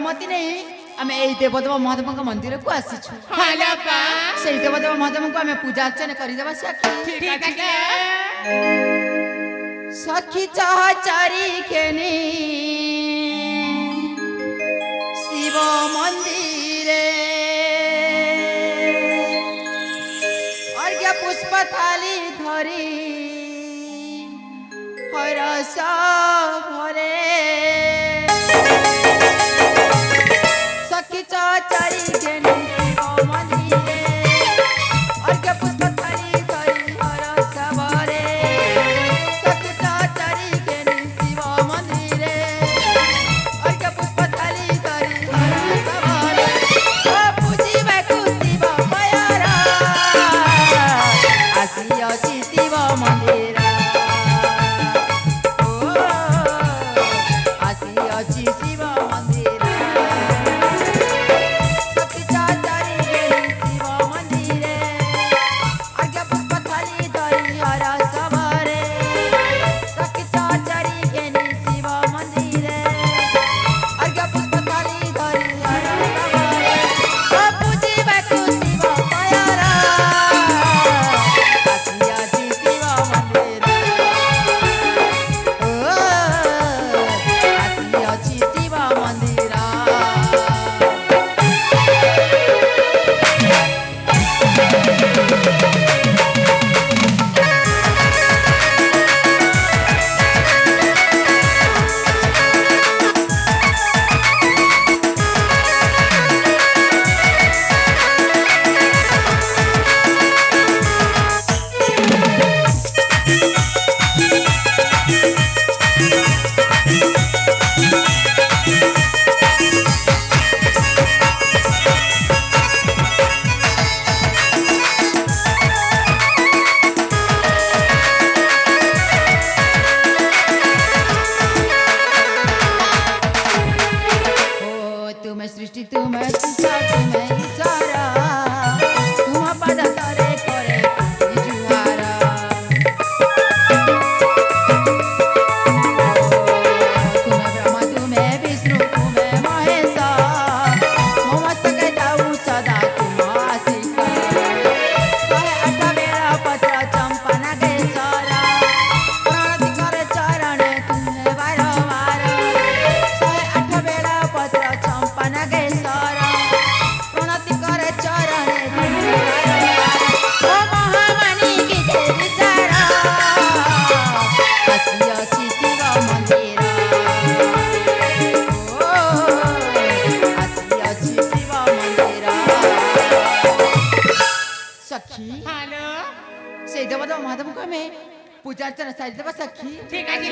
ଅନୁମତି ନେଇ ଆମେ ଏଇ ଦେବଦେବ ମହାଦେବଙ୍କ ମନ୍ଦିରକୁ ଆସିଛୁ। ହାଲାପା ସେଇ ଦେବଦେବ ମହାଦେବଙ୍କୁ ଆମେ ପୂଜା ଅର୍ଚ୍ଚନା କରିଦେବା ସଖୀ। ଠିକ ଅଛି ସଖୀ ଚାହ ଚାରି ଖେନି ଶିବ ମନ୍ଦିରେ अर्घ्य पुष्प थाली धरी हरस भरे सखी चारी घेनी शिव मंदिरे अर्घ्य पुष्प थाली धरी हरस भरे सखी चारी घेनी शिव मंदिरे अर्घ्य पुष्प थाली धरी हरस भरे पूजिबाकु शिव भयरा आसी शिव मंदिर आसी शिव मंदिर सखी चारी घेनी शिव मंदिरे अर्घ्य पुष्प थाली धरी हरस भरे सखी चारी घेनी शिव मंदिरे अर्घ्य पुष्प थाली धरी हरस भरे पूजिबाकु शिव भयरा आसी शिव मंदिर आसी शिव मंदिर तुम सृष्टि तुम सृष्टा तुम ईश्वरा तुम पद तरे करे जुहारा तुम ब्रह्मा तुम विष्णु तुम महेश मस्तक जाऊ सदा तुम आशीष 108 बेला पत्र चंपा नागेश्वर प्रणति करे चरण तुम्हें बार बार 108 बेला पत्र चंपा नागेश्वर प्रणति करे चरण तुम्हें बार बार ओ महामणि की जय विचार आसी शिव मंदिर ओ आसी शिव मंदिर सखी हेलो से देवदेव महादेव को हमें पूजा अर्चना सारी देवा सखी ठीक আছে